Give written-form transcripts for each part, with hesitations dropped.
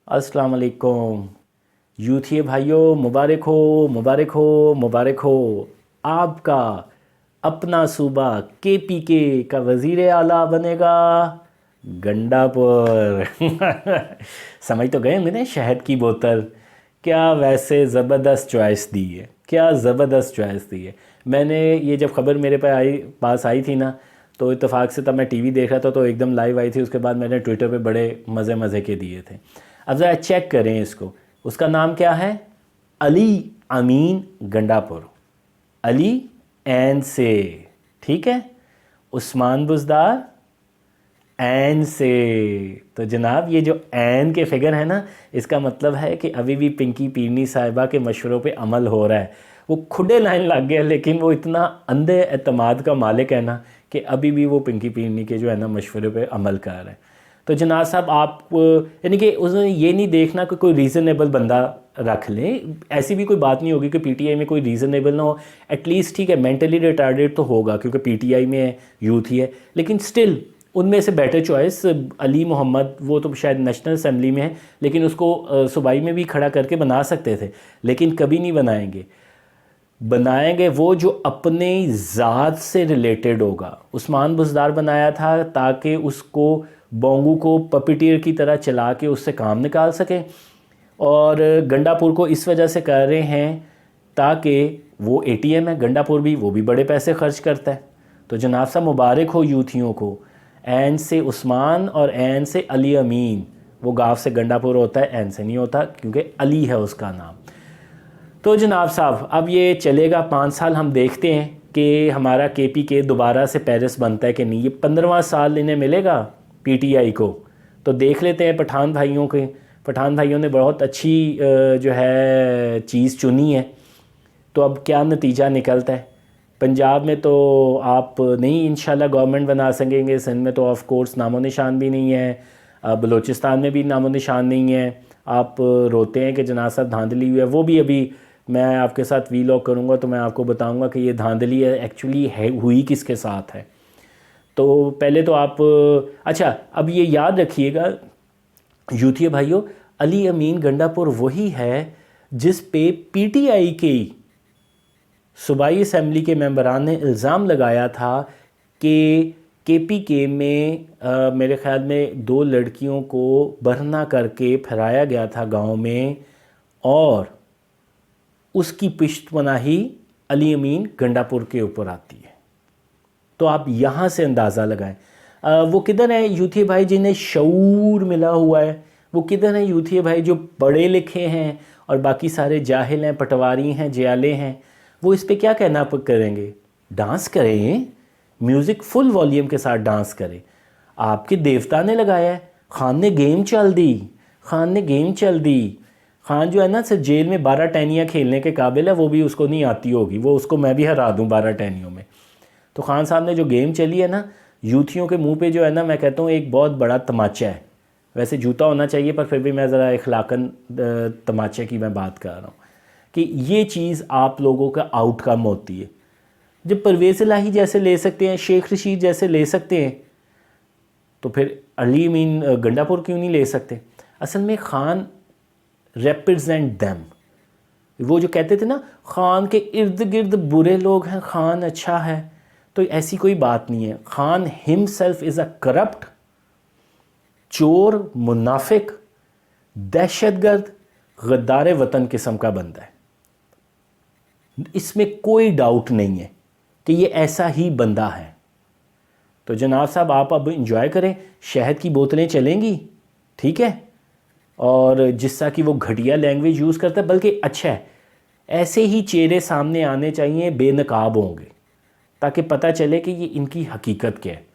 अस्सलाम वालेकुम। यूथिए भाइयों, मुबारक हो, मुबारक हो, मुबारक हो। आपका अपना सूबा केपीके का वज़ीर आला बनेगा गंडापुर। समझ तो गए होंगे ना, शहद की बोतल। क्या वैसे ज़बरदस्त चॉइस दी है, क्या ज़बरदस्त चॉइस दी है। मैंने ये जब ख़बर मेरे पास आई थी ना, तो इत्तेफाक से तब मैं टीवी देख रहा था, तो एकदम लाइव आई थी। उसके बाद मैंने ट्विटर पे बड़े मज़े मज़े के दिए थे। अब ज़रा चेक करें इसको। उसका नाम क्या है? अली अमीन गंडापुर। अली एन से, ठीक है। उस्मान बुज़दार एन से। तो जनाब ये जो एन के फिगर है ना, इसका मतलब है कि अभी भी पिंकी पीरनी साहिबा के मशवरों पे अमल हो रहा है। वो खुदे लाइन लग गया, लेकिन वो इतना अंधे एतमाद का मालिक है ना कि अभी भी वो पिंकी पीरनी के जो है ना मशवरे पे अमल कर रहे हैं। तो जनाब साहब आप यानी कि उसने ये नहीं देखना कि कोई रीज़नेबल बंदा रख लें। ऐसी भी कोई बात नहीं होगी कि पीटीआई में कोई रीज़नेबल ना हो। एटलीस्ट ठीक है, मेंटली रिटार्डेड तो होगा क्योंकि पीटीआई में है, यूथ ही है, लेकिन स्टिल उनमें से बेटर चॉइस अली मोहम्मद। वो तो शायद नेशनल असम्बली में है, लेकिन उसको सूबाई में भी खड़ा करके बना सकते थे, लेकिन कभी नहीं बनाएंगे। बनाएंगे वो जो अपने ज़ात से रिलेटेड होगा। उस्मान बुज़दार बनाया था ताकि उसको बोंगू को पपीटियर की तरह चला के उससे काम निकाल सकें, और गंडापुर को इस वजह से कर रहे हैं ताकि वो एटीएम है गंडापुर भी, वो भी बड़े पैसे खर्च करता है। तो जनाब साहब मुबारक हो यूथियों को। एन से उस्मान और एन से अली अमीन। वो गाँव से गंडापुर होता है, एन से नहीं होता क्योंकि अली है उसका नाम। तो जनाब साहब अब ये चलेगा 5 साल, हम देखते हैं कि हमारा केपीके दोबारा से पेरिस बनता है कि नहीं। ये 15वां साल इन्हें मिलेगा पीटीआई को। तो देख लेते हैं पठान भाइयों के। पठान भाइयों ने बहुत अच्छी जो है चीज़ चुनी है, तो अब क्या नतीजा निकलता है। पंजाब में तो आप नहीं इंशाल्लाह गवर्नमेंट बना सकेंगे। सिंध में तो ऑफ कोर्स नामो निशान भी नहीं है, बलूचिस्तान में भी नामो निशान नहीं है। आप रोते हैं कि जनाब साहब धांधली हुई है, वो भी अभी मैं आपके साथ वीलॉग करूँगा तो मैं आपको बताऊँगा कि ये धांधली एक्चुअली है हुई किसके साथ है। तो पहले तो आप अच्छा अब ये याद रखिएगा यूथिया भाइयों, अली अमीन गंडापुर वही है जिस पे पीटीआई के सूबाई असम्बली के मेंबरान ने इल्ज़ाम लगाया था कि केपीके में मेरे ख़्याल में 2 लड़कियों को बरहना करके फहराया गया था गांव में, और उसकी पिश्तपनाही अली अमीन गंडापुर के ऊपर आती है। तो आप यहाँ से अंदाज़ा लगाएं। वो किधर है यूथिया भाई जिन्हें शऊर मिला हुआ है? वो किधर है यूथिया भाई जो पढ़े लिखे हैं और बाकी सारे जाहिल हैं, पटवारी हैं, जयाले हैं? वो इस पे क्या कहना करेंगे? डांस करें, म्यूज़िक फुल वॉल्यूम के साथ डांस करें। आपके देवता ने लगाया है, खान ने गेम चल दी, खान ने गेम चल दी। खान जो है ना सिर्फ जेल में 12 टहनियाँ खेलने के काबिल है, वो भी उसको नहीं आती होगी। वो उसको मैं भी हरा दूँ 12 टहनियों में। तो खान साहब ने जो गेम चली है ना, यूथियों के मुंह पे जो है ना, मैं कहता हूँ एक बहुत बड़ा तमाचा है। वैसे जूता होना चाहिए, पर फिर भी मैं ज़रा इखलाकन तमाचे की मैं बात कर रहा हूँ कि ये चीज़ आप लोगों का आउटकम होती है। जब परवेज़ इलाही जैसे ले सकते हैं, शेख रशीद जैसे ले सकते हैं, तो फिर अली अमीन गंडापुर क्यों नहीं ले सकते? असल में खान रिप्रेजेंट देम। वो जो कहते थे ना खान के इर्द गिर्द बुरे लोग हैं, खान अच्छा है, तो ऐसी कोई बात नहीं है। Khan himself is a corrupt, चोर, मुनाफिक, दहशतगर्द, गद्दार वतन किस्म का बंदा है। इसमें कोई डाउट नहीं है कि ये ऐसा ही बंदा है। तो जनाब साहब आप अब इंजॉय करें, शहद की बोतलें चलेंगी, ठीक है। और जिस तरह की वो घटिया लैंग्वेज यूज़ करता है, बल्कि अच्छा है ऐसे ही चेहरे सामने आने चाहिए, बेनकाब होंगे, ताकि पता चले कि ये इनकी हकीकत क्या है।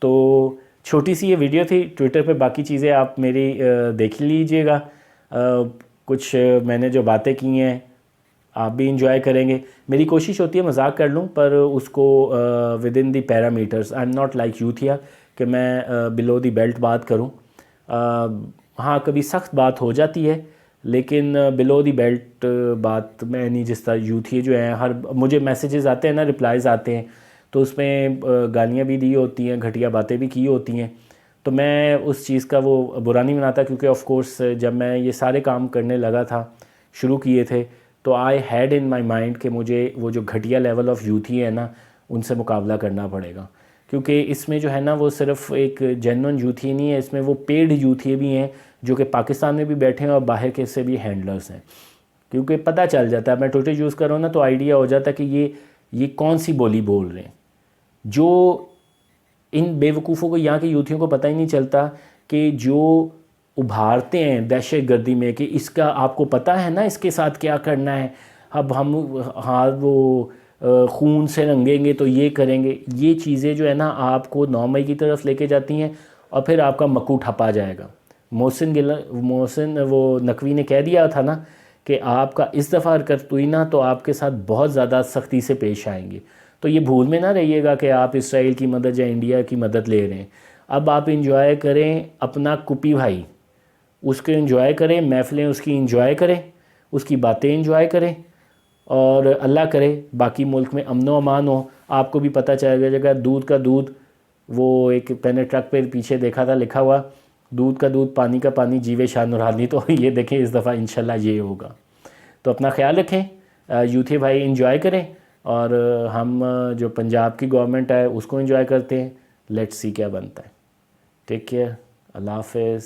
तो छोटी सी ये वीडियो थी ट्विटर पे, बाकी चीज़ें आप मेरी देख लीजिएगा। कुछ मैंने जो बातें की हैं आप भी इंजॉय करेंगे। मेरी कोशिश होती है मजाक कर लूँ, पर उसको within the parameters. I am not like यूथिया कि मैं बिलो दी बेल्ट बात करूँ। हाँ कभी सख्त बात हो जाती है, लेकिन बिलो दी बेल्ट बात मैं नहीं। जिस तरह यूथिया जो है, हर मुझे मैसेजेस आते हैं ना, रिप्लाइज़ आते हैं, तो उसमें गालियाँ भी दी होती हैं, घटिया बातें भी की होती हैं। تو میں اس چیز کا وہ برا نہیں مناتا، کیونکہ آف کورس جب میں یہ سارے کام کرنے لگا تھا، شروع کیے تھے، تو I had in my mind کہ مجھے وہ جو گھٹیا لیول آف یوتھی ہے نا ان سے مقابلہ کرنا پڑے گا، کیونکہ اس میں جو ہے نا وہ صرف ایک جینون یوتھی نہیں ہے، اس میں وہ پیڈ یوتھی بھی ہیں جو کہ پاکستان میں بھی بیٹھے ہیں اور باہر کے سے بھی ہینڈلرز ہیں، کیونکہ پتہ چل جاتا ہے، میں ٹوٹل یوز کر رہا ہوں نا تو آئیڈیا ہو جاتا ہے کہ یہ کون سی بولی بول رہے ہیں، جو ان بے وقوفوں کو، یہاں کے یوتھیوں کو پتہ ہی نہیں چلتا کہ جو ابھارتے ہیں دہشت گردی میں کہ اس کا آپ کو پتہ ہے نا اس کے ساتھ کیا کرنا ہے، اب ہم ہاں وہ خون سے رنگیں گے تو یہ کریں گے، یہ چیزیں جو ہے نا آپ کو 9 مئی کی طرف لے کے جاتی ہیں اور پھر آپ کا مکو ٹھپا جائے گا۔ محسن وہ نقوی نے کہہ دیا تھا نا کہ آپ کا اس دفعہ حرکت ہوئی نا تو آپ کے ساتھ بہت زیادہ سختی سے پیش آئیں گے، تو یہ بھول میں نہ رہیے گا کہ آپ اسرائیل کی مدد یا انڈیا کی مدد لے رہے ہیں۔ اب آپ انجوائے کریں اپنا کپی بھائی، اس کو انجوائے کریں، محفلیں اس کی انجوائے کریں، اس کی باتیں انجوائے کریں، اور اللہ کرے باقی ملک میں امن و امان ہو۔ آپ کو بھی پتہ چل جائے گا، دودھ کا دودھ، وہ ایک میں نے ٹرک پہ پیچھے دیکھا تھا لکھا ہوا، دودھ کا دودھ پانی کا پانی جیوے شاہ نورانی، تو یہ دیکھیں اس دفعہ انشاءاللہ یہ ہوگا۔ تو اپنا خیال رکھیں، یوتھی بھائی انجوائے کریں، اور ہم جو پنجاب کی گورنمنٹ ہے اس کو انجوائے کرتے ہیں، لیٹس سی کیا بنتا ہے۔ ٹیک کیئر، اللہ حافظ۔